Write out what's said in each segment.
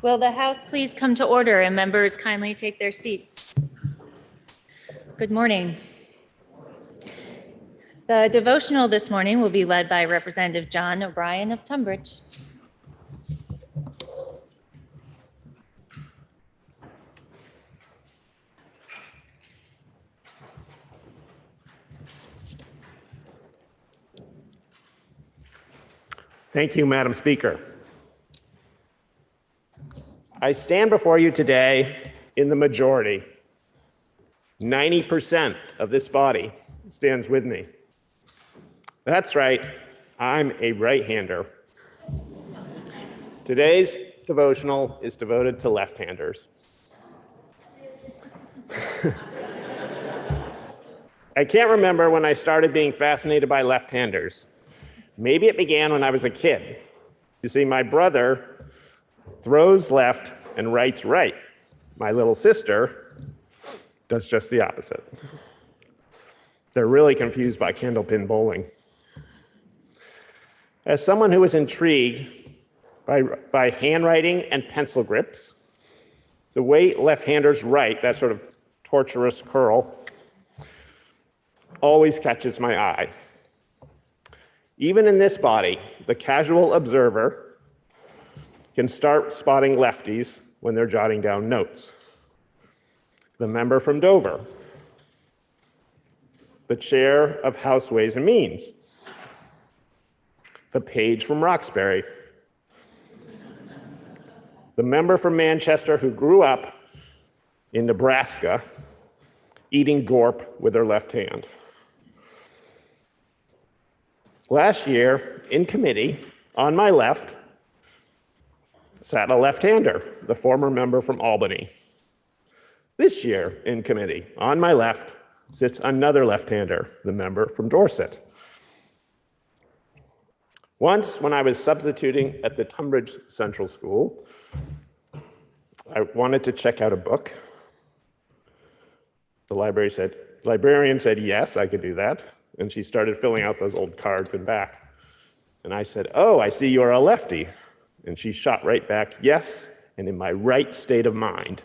Will the House please come to order and members kindly take their seats? Good morning. The devotional this morning will be led by Representative John O'Brien of Tunbridge. Thank you, Madam Speaker. I stand before you today in the majority. 90% of this body stands with me. That's right, I'm a right-hander. Today's devotional is devoted to left-handers. I can't remember when I started being fascinated by left-handers. Maybe it began when I was a kid. You see, my brother throws left and writes right. My little sister does just the opposite. They're really confused by candlepin bowling. As someone who was intrigued by handwriting and pencil grips, the way left-handers write, that sort of tortuous curl, always catches my eye. Even in this body, the casual observer can start spotting lefties when they're jotting down notes. The member from Dover, the chair of House Ways and Means, the page from Roxbury, the member from Manchester who grew up in Nebraska eating gorp with her left hand. Last year, in committee, on my left, sat a left-hander, the former member from Albany. This year, in committee, on my left, sits another left-hander, the member from Dorset. Once, when I was substituting at the Tunbridge Central School, I wanted to check out a book. The librarian said, yes, I could do that. And she started filling out those old cards in back. And I said, oh, I see you're a lefty. And she shot right back, yes, and in my right state of mind.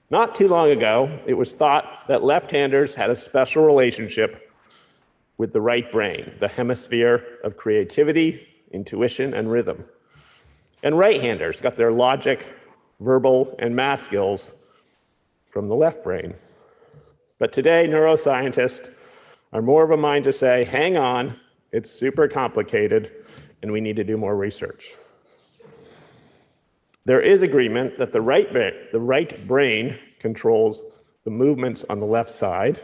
Not too long ago, it was thought that left-handers had a special relationship with the right brain, the hemisphere of creativity, intuition, and rhythm. And right-handers got their logic, verbal, and math skills from the left brain. But today, neuroscientists are more of a mind to say, hang on, it's super complicated, and we need to do more research. There is agreement that the right brain controls the movements on the left side,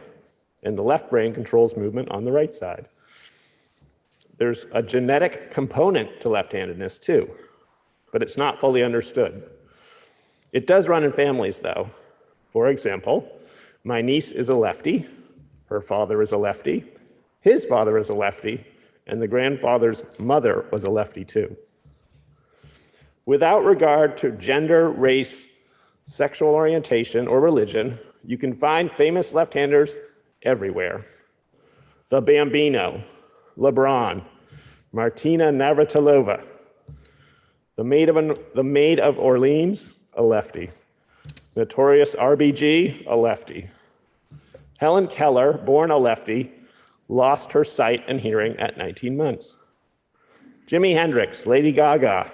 and the left brain controls movement on the right side. There's a genetic component to left-handedness too, but it's not fully understood. It does run in families, though. For example, my niece is a lefty, her father is a lefty, his father is a lefty, and the grandfather's mother was a lefty too. Without regard to gender, race, sexual orientation, or religion, you can find famous left-handers everywhere. The Bambino, LeBron, Martina Navratilova, the Maid of Orleans, a lefty. Notorious RBG, a lefty. Helen Keller, born a lefty, lost her sight and hearing at 19 months. Jimi Hendrix, Lady Gaga,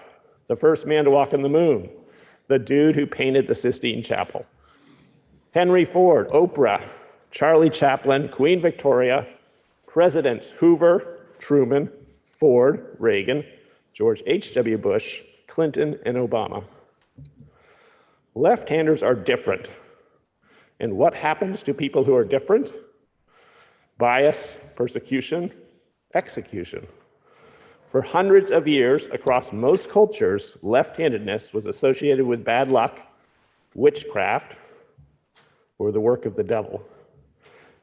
the first man to walk on the moon, the dude who painted the Sistine Chapel. Henry Ford, Oprah, Charlie Chaplin, Queen Victoria, Presidents Hoover, Truman, Ford, Reagan, George H.W. Bush, Clinton, and Obama. Left-handers are different. And what happens to people who are different? Bias, persecution, execution. For hundreds of years across most cultures, left-handedness was associated with bad luck, witchcraft, or the work of the devil.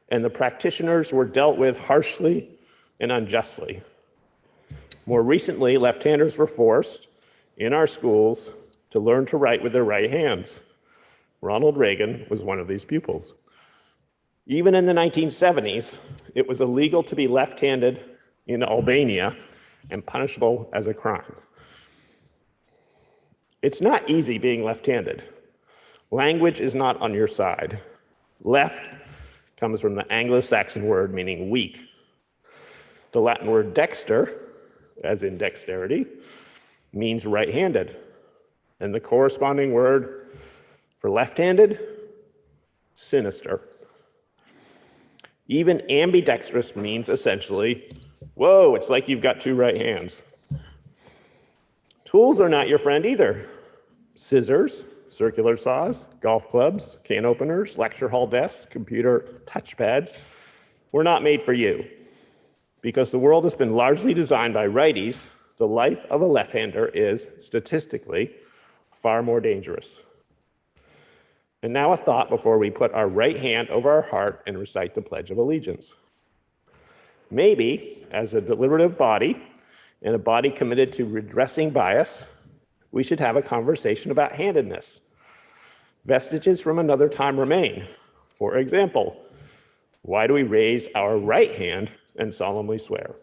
And the practitioners were dealt with harshly and unjustly. More recently, left-handers were forced in our schools to learn to write with their right hands. Ronald Reagan was one of these pupils. Even in the 1970s, it was illegal to be left-handed in Albania and punishable as a crime. It's not easy being left-handed. Language is not on your side. Left comes from the Anglo-Saxon word meaning weak. The Latin word dexter, as in dexterity, means right-handed. And the corresponding word for left-handed, sinister. Even ambidextrous means essentially, whoa, it's like you've got two right hands. Tools are not your friend either. Scissors, circular saws, golf clubs, can openers, lecture hall desks, computer touchpads were not made for you. Because the world has been largely designed by righties, the life of a left-hander is, statistically, far more dangerous. And now a thought before we put our right hand over our heart and recite the Pledge of Allegiance. Maybe, as a deliberative body and a body committed to redressing bias, we should have a conversation about handedness. Vestiges from another time remain. For example, why do we raise our right hand and solemnly swear?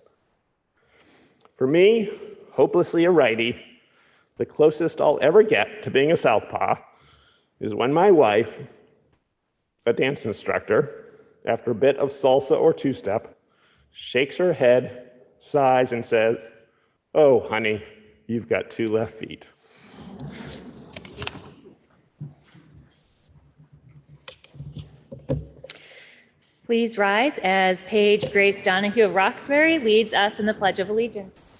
For me, hopelessly a righty, the closest I'll ever get to being a southpaw is when my wife, a dance instructor, after a bit of salsa or two-step, shakes her head, sighs, and says, "Oh, honey, you've got two left feet." Please rise as Paige Grace Donahue of Roxbury leads us in the Pledge of Allegiance.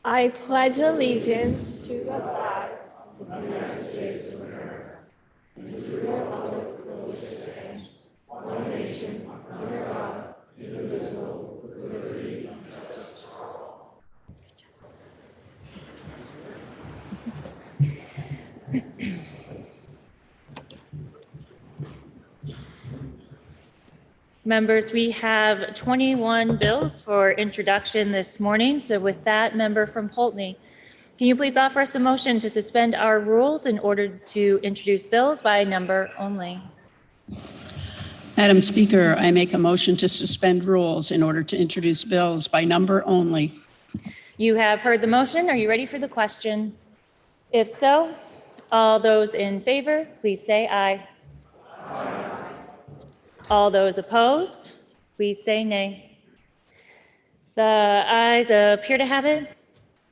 I pledge allegiance to the Members, we have 21 bills for introduction this morning. So with that, member from Poultney, can you please offer us a motion to suspend our rules in order to introduce bills by number only? Madam Speaker, I make a motion to suspend rules in order to introduce bills by number only. You have heard the motion. Are you ready for the question? If so, all those in favor, please say aye. Aye. All those opposed, please say nay. The ayes appear to have it.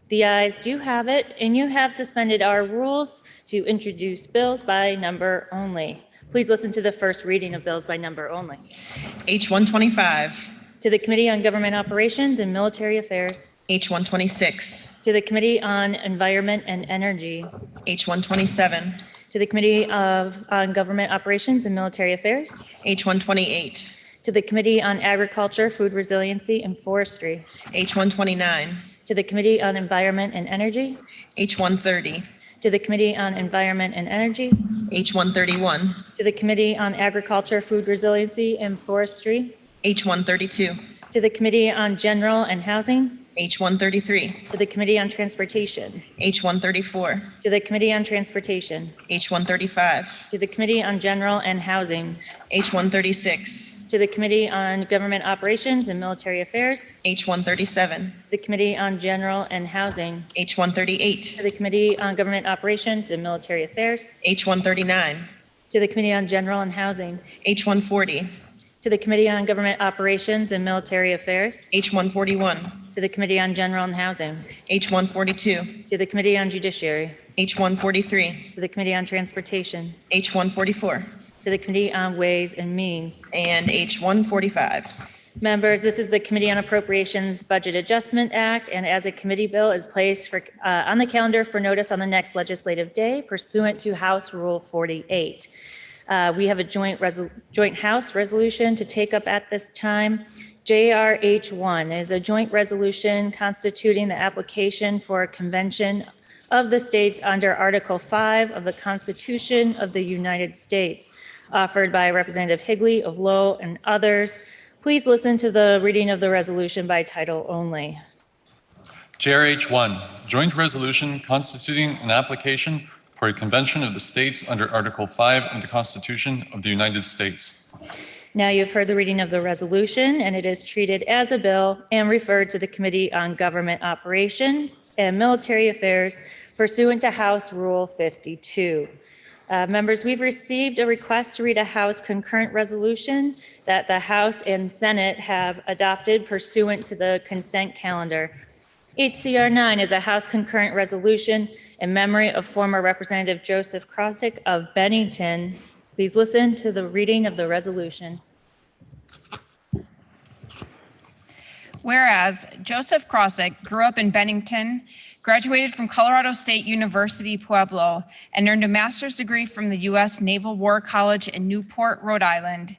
The ayes do have it, and you have suspended our rules to introduce bills by number only. Please listen to the first reading of bills by number only. H-125. To the Committee on Government Operations and Military Affairs. H-126. To the Committee on Environment and Energy. H-127. To the Committee on Government Operations and Military Affairs. H-128. To the Committee on Agriculture, Food Resiliency, and Forestry. H-129. To the Committee on Environment and Energy. H-130. To the Committee on Environment and Energy. H-131. To the Committee on Agriculture, Food Resiliency, and Forestry. H-132. To the Committee on General and Housing. H-133. To the Committee on Transportation. H-134. To the Committee on Transportation. H-135. To the Committee on General and Housing. H-136. To the Committee on Government Operations and Military Affairs. H-137. To the Committee on General and Housing. H-138. To the Committee on Government Operations and Military Affairs. H-139. To the Committee on General and Housing. H-140. To the Committee on Government Operations and Military Affairs. H-141. To the Committee on General and Housing. H-142. To the Committee on Judiciary. H-143. To the Committee on Transportation. H-144. To the Committee on Ways and Means. And H-145. Members, this is the Committee on Appropriations Budget Adjustment Act, and as a committee bill is placed on the calendar for notice on the next legislative day pursuant to House Rule 48. We have a joint House resolution to take up at this time. JRH1 is a joint resolution constituting the application for a convention of the states under Article 5 of the Constitution of the United States, offered by Representative Higley of Lowell and others. Please listen to the reading of the resolution by title only. JRH1, joint resolution constituting an application for a convention of the states under Article 5 of the Constitution of the United States. Now you've heard the reading of the resolution, and it is treated as a bill and referred to the Committee on Government Operations and Military Affairs pursuant to House Rule 52. Members, we've received a request to read a House concurrent resolution that the House and Senate have adopted pursuant to the consent calendar. HCR 9 is a House concurrent resolution in memory of former Representative Joseph Krosick of Bennington. Please listen to the reading of the resolution. Whereas Joseph Krosick grew up in Bennington, graduated from Colorado State University, Pueblo, and earned a master's degree from the U.S. Naval War College in Newport, Rhode Island.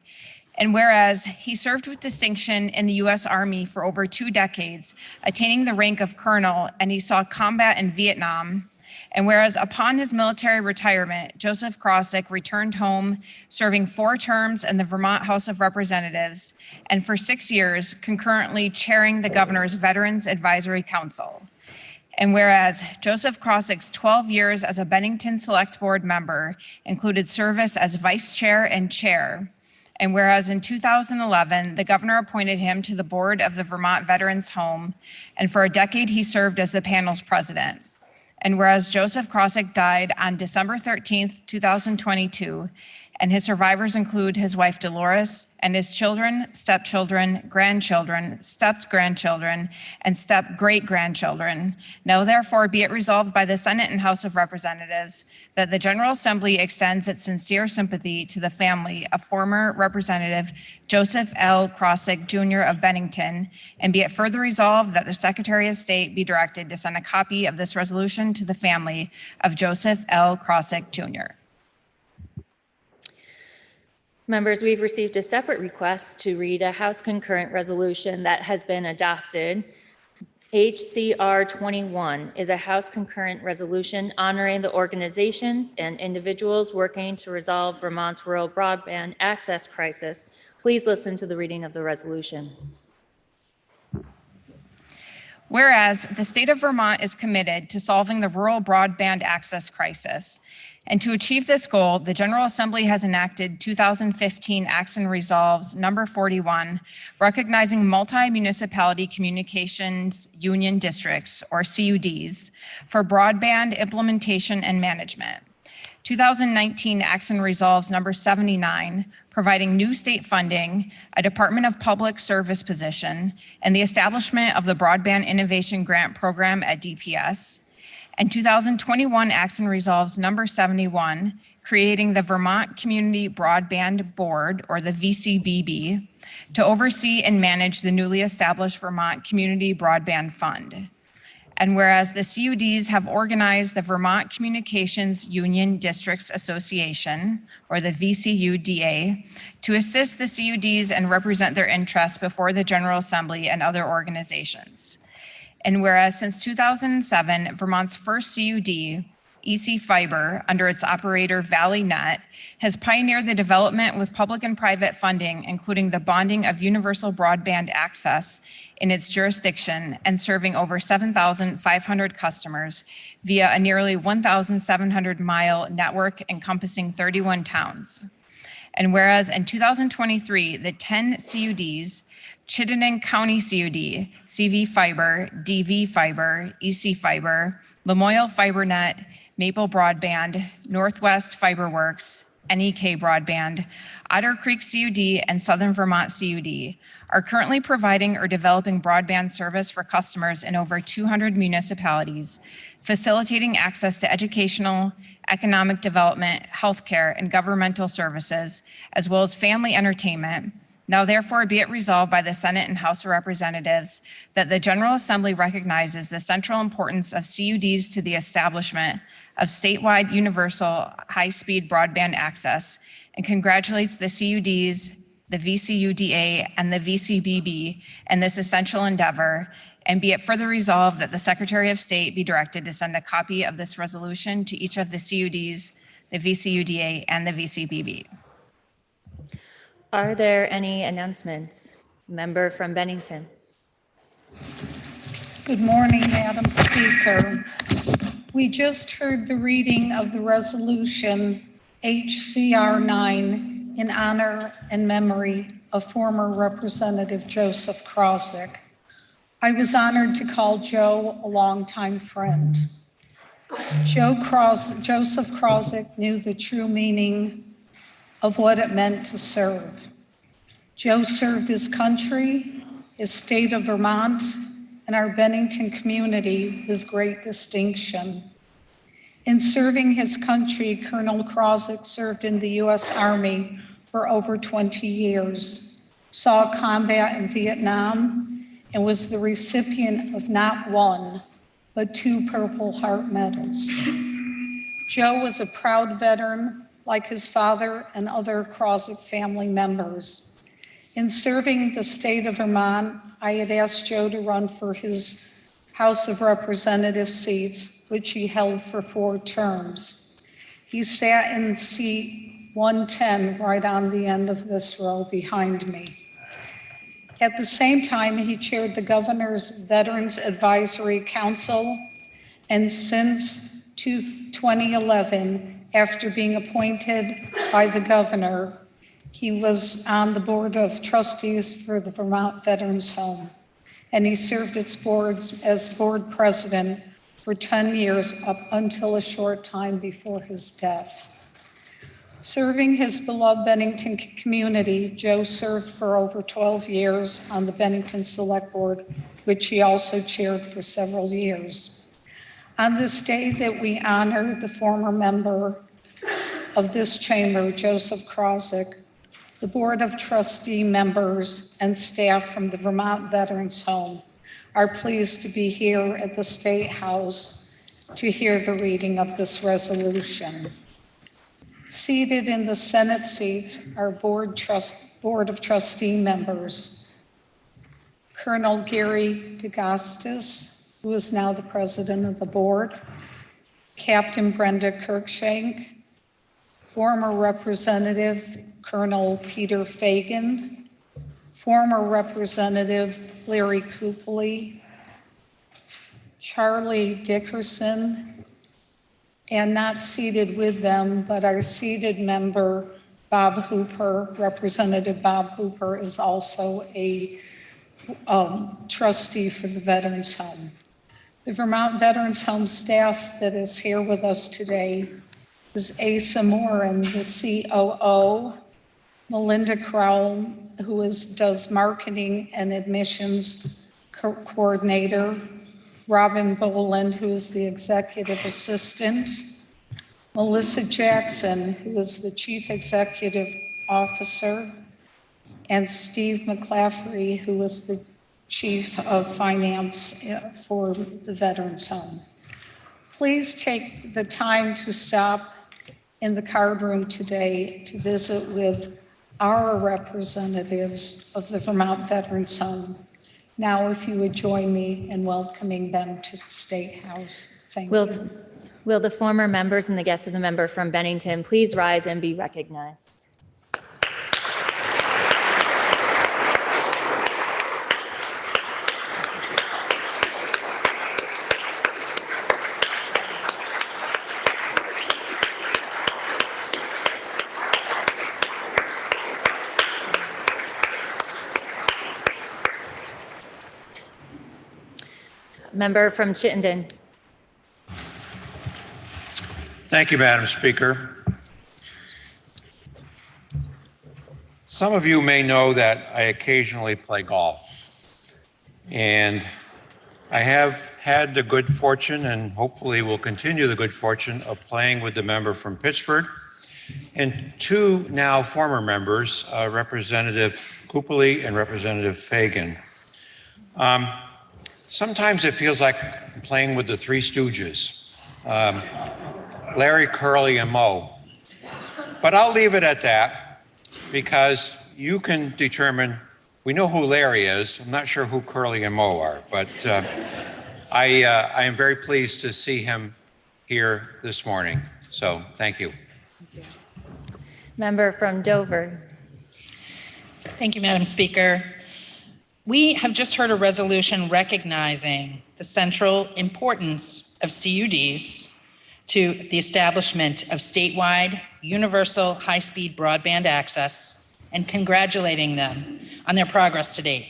And whereas he served with distinction in the U.S. Army for over 2 decades, attaining the rank of colonel, and he saw combat in Vietnam. And whereas upon his military retirement, Joseph Krosick returned home, serving 4 terms in the Vermont House of Representatives, and for 6 years, concurrently chairing the governor's Veterans Advisory Council. And whereas Joseph Krosick's 12 years as a Bennington Select Board member included service as vice chair and chair. And whereas in 2011, the governor appointed him to the board of the Vermont Veterans Home, and for a decade he served as the panel's president. And whereas Joseph Krosick died on December 13th, 2022, and his survivors include his wife Dolores and his children, stepchildren, grandchildren, step-grandchildren, and step-great-grandchildren. Now therefore be it resolved by the Senate and House of Representatives that the General Assembly extends its sincere sympathy to the family of former Representative Joseph L. Krosick Jr. of Bennington, and be it further resolved that the Secretary of State be directed to send a copy of this resolution to the family of Joseph L. Krosick Jr. Members, we've received a separate request to read a House concurrent resolution that has been adopted. HCR 21 is a House concurrent resolution honoring the organizations and individuals working to resolve Vermont's rural broadband access crisis. Please listen to the reading of the resolution. Whereas the state of Vermont is committed to solving the rural broadband access crisis, and to achieve this goal, the General Assembly has enacted 2015 Acts and Resolves number 41, recognizing multi-municipality communications union districts, or CUDs, for broadband implementation and management. 2019 Acts and Resolves number 79, providing new state funding, a Department of Public Service position, and the establishment of the Broadband Innovation Grant Program at DPS. And 2021 Acts and Resolves number 71, creating the Vermont Community Broadband Board, or the VCBB, to oversee and manage the newly established Vermont Community Broadband Fund. And whereas the CUDs have organized the Vermont Communications Union Districts Association, or the VCUDA, to assist the CUDs and represent their interests before the General Assembly and other organizations. And whereas since 2007, Vermont's first CUD, EC Fiber, under its operator ValleyNet, has pioneered the development with public and private funding, including the bonding of universal broadband access in its jurisdiction and serving over 7,500 customers via a nearly 1,700-mile network encompassing 31 towns. And whereas in 2023, the 10 CUDs, Chittenden County CUD, CV Fiber, DV Fiber, EC Fiber, Lamoille FiberNet, Maple Broadband, Northwest FiberWorks, NEK Broadband, Otter Creek CUD, and Southern Vermont CUD are currently providing or developing broadband service for customers in over 200 municipalities, facilitating access to educational, economic development, healthcare, and governmental services, as well as family entertainment. Now therefore be it resolved by the Senate and House of Representatives that the General Assembly recognizes the central importance of CUDs to the establishment of statewide universal high-speed broadband access and congratulates the CUDs, the VCUDA, and the VCBB in this essential endeavor, and be it further resolved that the Secretary of State be directed to send a copy of this resolution to each of the CUDs, the VCUDA, and the VCBB. Are there any announcements? Member from Bennington. Good morning, Madam Speaker. We just heard the reading of the resolution HCR 9 in honor and memory of former Representative Joseph Krawczyk. I was honored to call Joe a longtime friend. Joseph Krawczyk knew the true meaning of what it meant to serve. Joe served his country, his state of Vermont, and our Bennington community with great distinction. In serving his country, Colonel Krawczyk served in the U.S. Army for over 20 years, saw combat in Vietnam, and was the recipient of not one, but 2 Purple Heart medals. Joe was a proud veteran, like his father and other Krawczyk family members. In serving the state of Vermont, I had asked Joe to run for his House of Representatives seats, which he held for 4 terms. He sat in seat 110 right on the end of this row behind me. At the same time, he chaired the Governor's Veterans Advisory Council, and since 2011, after being appointed by the governor, he was on the Board of Trustees for the Vermont Veterans Home, and he served its boards as board president for 10 years up until a short time before his death. Serving his beloved Bennington community, Joe served for over 12 years on the Bennington Select Board, which he also chaired for several years. On this day that we honor the former member of this chamber, Joseph Krawczyk, the Board of Trustee members and staff from the Vermont Veterans Home are pleased to be here at the State House to hear the reading of this resolution. Seated in the Senate seats are Board of Trustee members, Colonel Gary DeGastis, who is now the president of the board, Captain Brenda Kirkshank, former Representative Colonel Peter Fagan, former Representative Larry Copley, Charlie Dickerson, and not seated with them, but our seated member, Bob Hooper. Representative Bob Hooper is also a trustee for the Veterans Home. The Vermont Veterans Home staff that is here with us today is Asa Moran, the COO, Melinda Crowell, who does marketing and admissions coordinator, Robin Boland, who is the executive assistant, Melissa Jackson, who is the chief executive officer, and Steve McClaffery, who is the chief of finance for the Veterans Home. Please take the time to stop in the card room today to visit with our representatives of the Vermont Veterans Home. Now, if you would join me in welcoming them to the State House. Thank you. Will the former members and the guests of the member from Bennington please rise and be recognized? Member from Chittenden. Thank you, Madam Speaker. Some of you may know that I occasionally play golf, and I have had the good fortune, and hopefully will continue the good fortune, of playing with the member from Pittsford and 2 now former members, Representative Copley and Representative Fagan. Sometimes it feels like I'm playing with the 3 Stooges, Larry, Curly, and Moe. But I'll leave it at that because you can determine, we know who Larry is. I'm not sure who Curly and Moe are, but I am very pleased to see him here this morning. So thank you. Member from Dover. Thank you, Madam Speaker. We have just heard a resolution recognizing the central importance of CUDs to the establishment of statewide universal high-speed broadband access and congratulating them on their progress to date.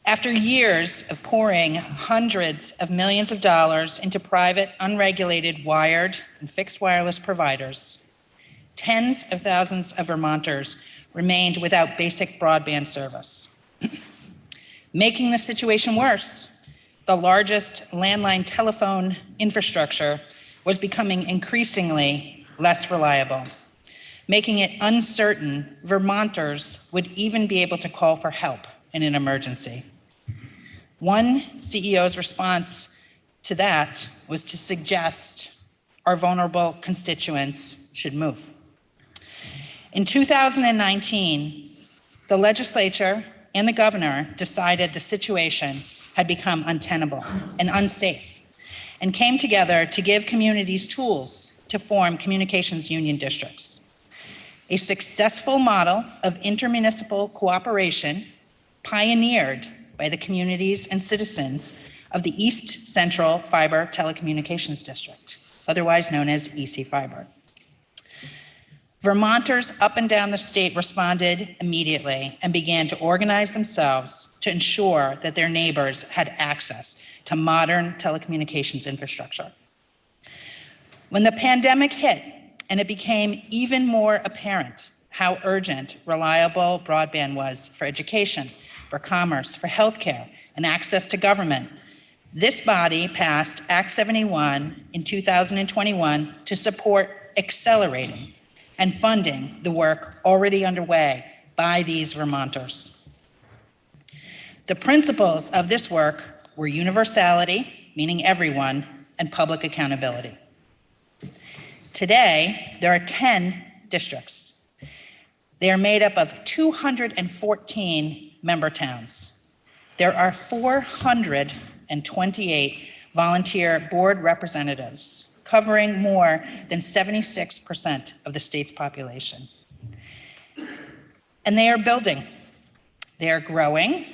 After years of pouring hundreds of millions of dollars into private, unregulated wired and fixed wireless providers, tens of thousands of Vermonters remained without basic broadband service. Making the situation worse, the largest landline telephone infrastructure was becoming increasingly less reliable, making it uncertain Vermonters would even be able to call for help in an emergency. One CEO's response to that was to suggest our vulnerable constituents should move. In 2019, the legislature and the governor decided the situation had become untenable and unsafe, and came together to give communities tools to form communications union districts. A successful model of intermunicipal cooperation pioneered by the communities and citizens of the East Central Fiber Telecommunications District, otherwise known as EC Fiber. Vermonters up and down the state responded immediately and began to organize themselves to ensure that their neighbors had access to modern telecommunications infrastructure. When the pandemic hit and it became even more apparent how urgent reliable broadband was for education, for commerce, for healthcare, and access to government, this body passed Act 71 in 2021 to support accelerating and funding the work already underway by these Vermonters. The principles of this work were universality, meaning everyone, and public accountability. Today, there are 10 districts. They are made up of 214 member towns. There are 428 volunteer board representatives, covering more than 76% of the state's population. And they are building, they are growing,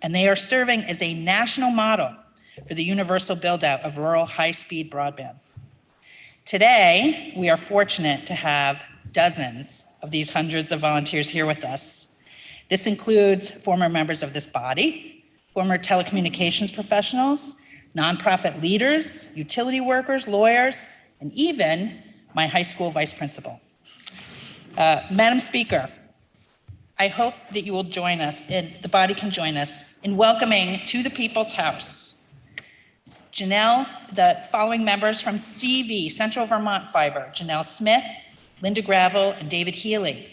and they are serving as a national model for the universal build-out of rural high-speed broadband. Today, we are fortunate to have dozens of these hundreds of volunteers here with us. This includes former members of this body, former telecommunications professionals, nonprofit leaders, utility workers, lawyers, and even my high school vice principal. Madam Speaker, I hope that you will join us, and the body can join us, in welcoming to the People's House Janelle, the following members from CV, Central Vermont Fiber, Janelle Smith, Linda Gravel, and David Healy.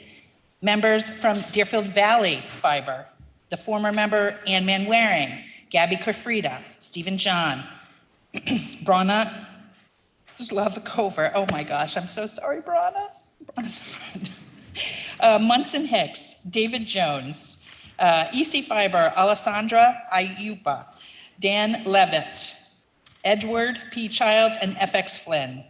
Members from Deerfield Valley Fiber, the former member Ann Manwaring, Gabby Kerfrida, Stephen John, Brana Slavakover. Oh my gosh, I'm so sorry, Brana. Brana's a friend. Munson Hicks, David Jones, EC Fiber, Alessandra Ayuba, Dan Levitt, Edward P. Childs, and FX Flynn.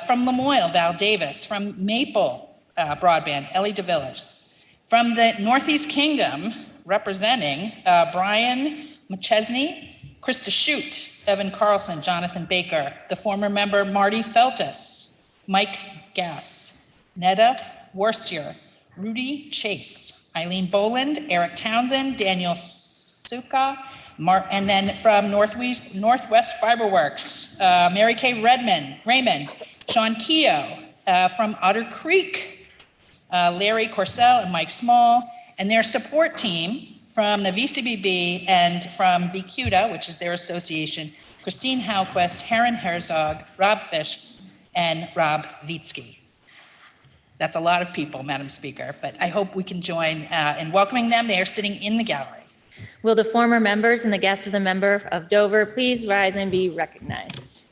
From Lamoille, Val Davis. From Maple Broadband, Ellie DeVilliers. From the Northeast Kingdom, representing Brian McChesney, Krista Shute, Evan Carlson, Jonathan Baker, the former member Marty Feltus, Mike Gass, Netta Worcier, Rudy Chase, Eileen Boland, Eric Townsend, Daniel Suka, and then from Northwest Fiberworks, Mary Kay Raymond, Sean Keogh, from Otter Creek, Larry Corsell and Mike Small, and their support team from the VCBB and from VCUTA, which is their association, Christine Halquist, Heron Herzog, Rob Fish, and Rob Vitsky. That's a lot of people, Madam Speaker, but I hope we can join in welcoming them. They are sitting in the gallery. Will the former members and the guests of the member of Dover please rise and be recognized?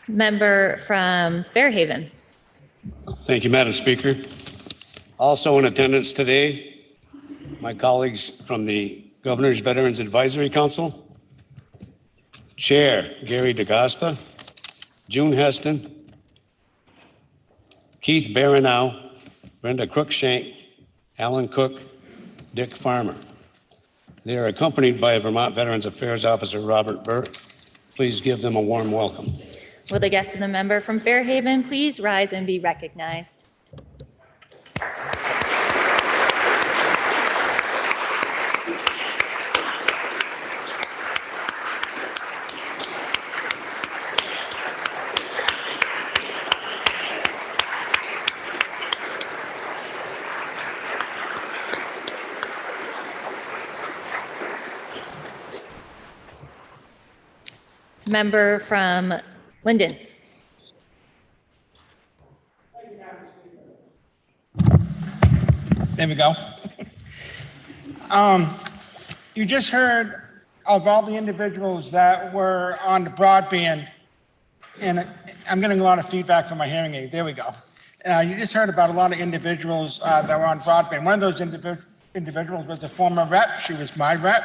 Member from Fairhaven. Thank you, Madam Speaker. Also in attendance today, my colleagues from the Governor's Veterans Advisory Council, Chair, Gary DeGosta, June Heston, Keith Baranow, Brenda Cruikshank, Alan Cook, Dick Farmer. They are accompanied by Vermont Veterans Affairs Officer Robert Burt. Please give them a warm welcome. Will the guest and the member from Fairhaven please rise and be recognized? Member from Linden. There we go. You just heard of all the individuals that were on the broadband, and I'm getting a lot of feedback from my hearing aid. There we go. You just heard about a lot of individuals that were on broadband. One of those individuals was a former rep. She was my rep.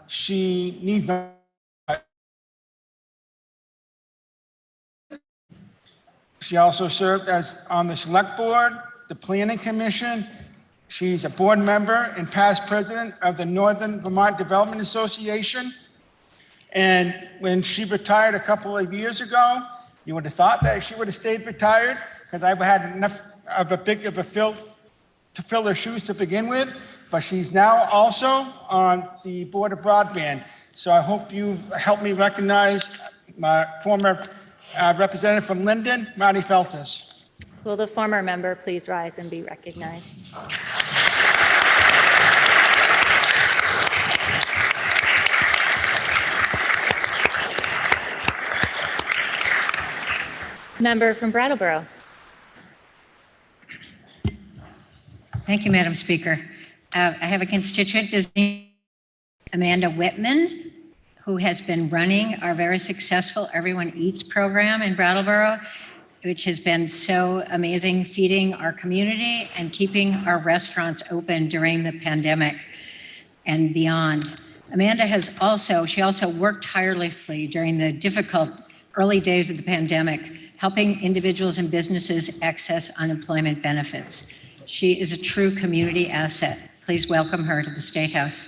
She needs She also served as on the select board, the planning commission. She's a board member and past president of the Northern Vermont Development Association. And when she retired a couple of years ago, you would have thought that she would have stayed retired because I had enough of a big of a fill to fill her shoes to begin with. But she's now also on the board of broadband. So I hope you help me recognize my former representative from Linden, Marty Feltus. Will the former member please rise and be recognized? Member from Brattleboro. Thank you, Madam Speaker. I have a constituent visiting, Amanda Whitman, who has been running our very successful Everyone Eats program in Brattleboro, which has been so amazing, feeding our community and keeping our restaurants open during the pandemic and beyond. Amanda she also worked tirelessly during the difficult early days of the pandemic, helping individuals and businesses access unemployment benefits. She is a true community asset. Please welcome her to the State House.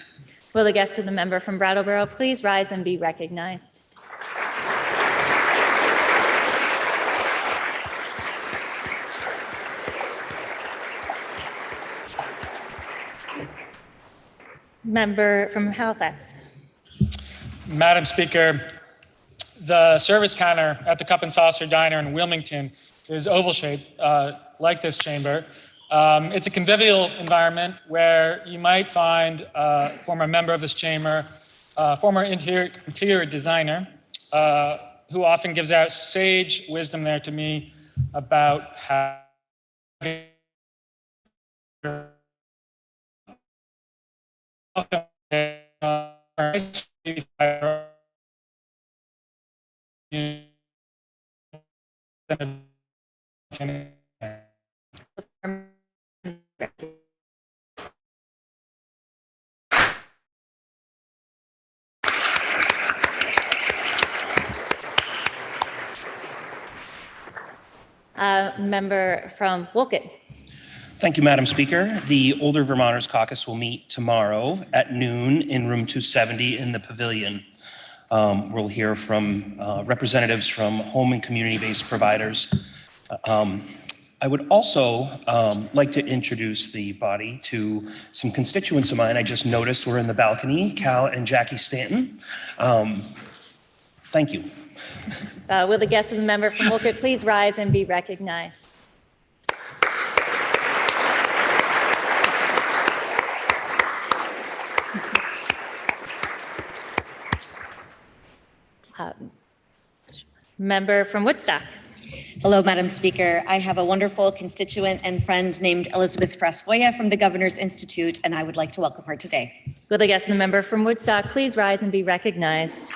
Will the guest and the member from Brattleboro please rise and be recognized? Member from Halifax. Madam Speaker, the service counter at the Cup and Saucer Diner in Wilmington is oval shaped, like this chamber. It's a convivial environment where you might find a former member of this chamber, former interior designer, who often gives out sage wisdom there to me about how Member from Wolcott. Thank you, Madam Speaker. The Older Vermonters Caucus will meet tomorrow at noon in room 270 in the pavilion. We'll hear from representatives from home and community-based providers. I would also like to introduce the body to some constituents of mine. I just noticed we're in the balcony, Cal and Jackie Stanton. Thank you. Will the guest and the member from Wolcott please rise and be recognized? Member from Woodstock. Hello, Madam Speaker. I have a wonderful constituent and friend named Elizabeth Frascoya from the Governor's Institute, and I would like to welcome her today. Will the guest and the member from Woodstock please rise and be recognized?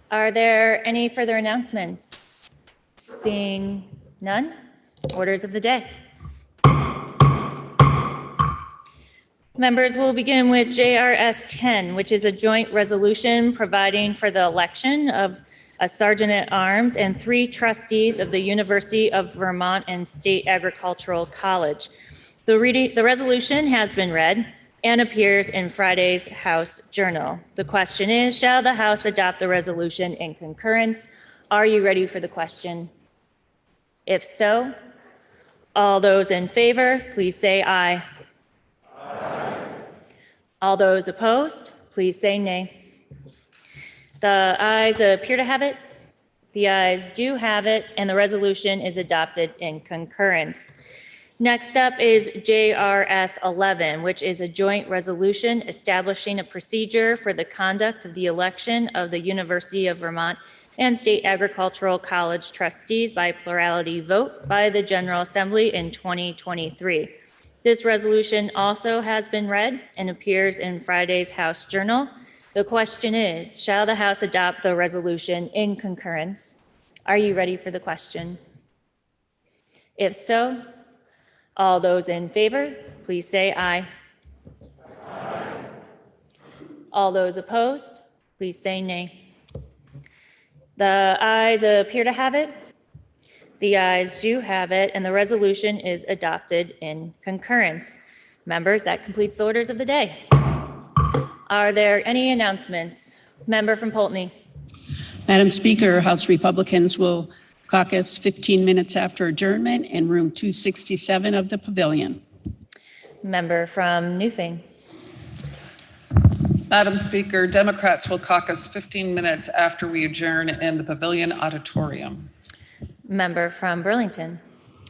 Are there any further announcements? Seeing none, orders of the day. Members, will begin with JRS 10, which is a joint resolution providing for the election of a sergeant at arms and 3 trustees of the University of Vermont and State Agricultural College. The resolution has been read and appears in Friday's House Journal. The question is, shall the House adopt the resolution in concurrence? Are you ready for the question? If so, all those in favor, please say aye. All those opposed, please say nay. The ayes appear to have it. The ayes do have it, and the resolution is adopted in concurrence. Next up is JRS 11, which is a joint resolution establishing a procedure for the conduct of the election of the University of Vermont and State Agricultural College trustees by plurality vote by the General Assembly in 2023. This resolution also has been read and appears in Friday's House Journal. The question is, shall the House adopt the resolution in concurrence? Are you ready for the question? If so, all those in favor, please say aye. All those opposed, please say nay. The ayes appear to have it. The ayes do have it, and the resolution is adopted in concurrence. Members, that completes the orders of the day. Are there any announcements? Member from Poultney. Madam Speaker, House Republicans will caucus 15 minutes after adjournment in room 267 of the pavilion. Member from Newfane. Madam Speaker, Democrats will caucus 15 minutes after we adjourn in the pavilion auditorium. Member from Burlington.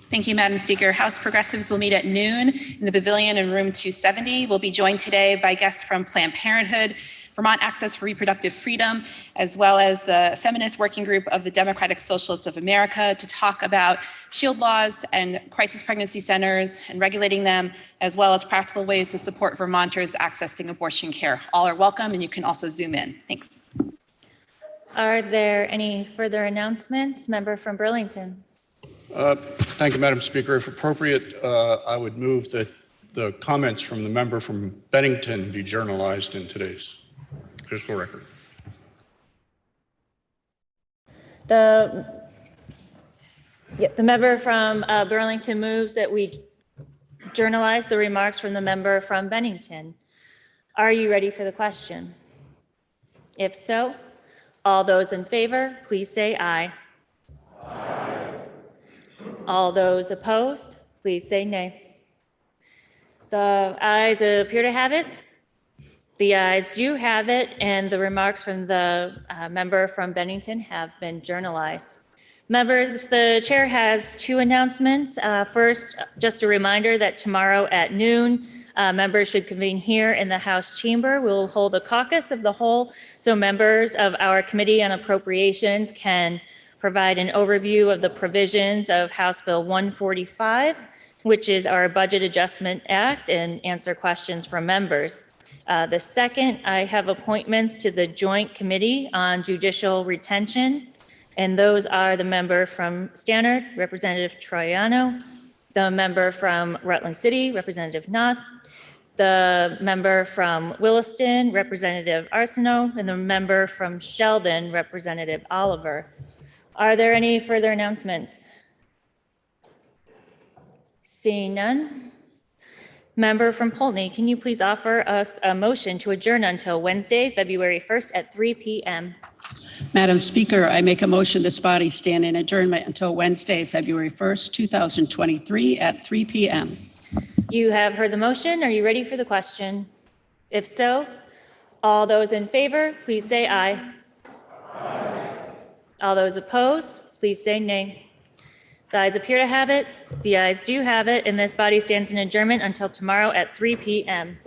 Thank you, Madam Speaker. House Progressives will meet at noon in the pavilion in room 270. We'll be joined today by guests from Planned Parenthood, Vermont Access for Reproductive Freedom, as well as the Feminist Working Group of the Democratic Socialists of America to talk about shield laws and crisis pregnancy centers and regulating them, as well as practical ways to support Vermonters accessing abortion care. All are welcome, and you can also Zoom in. Thanks. Are there any further announcements? Member from Burlington. Thank you, Madam Speaker. If appropriate, I would move that the comments from the member from Bennington be journalized in today's official record. The member from Burlington moves that we journalize the remarks from the member from Bennington. Are you ready for the question? If so, all those in favor, please say aye. Aye. All those opposed, please say nay. The ayes appear to have it. The ayes do have it, and the remarks from the member from Bennington have been journalized. Members, the chair has 2 announcements. First, just a reminder that tomorrow at noon, members should convene here in the House chamber. We'll hold a caucus of the whole, so members of our Committee on Appropriations can provide an overview of the provisions of House Bill 145, which is our Budget Adjustment Act, and answer questions from members. The second, I have appointments to the Joint Committee on Judicial Retention, and those are the member from Stannard, Representative Troiano, the member from Rutland City, Representative Knott, the member from Williston, Representative Arsenault, and the member from Sheldon, Representative Oliver. Are there any further announcements? Seeing none. Member from Poultney, can you please offer us a motion to adjourn until Wednesday, February 1st at 3 p.m.? Madam Speaker, I make a motion this body stand in adjournment until Wednesday, February 1st, 2023 at 3 p.m. You have heard the motion. Are you ready for the question? If so, all those in favor, please say aye. Aye. All those opposed, please say nay. The ayes appear to have it. The ayes do have it, and this body stands in adjournment until tomorrow at 3 p.m.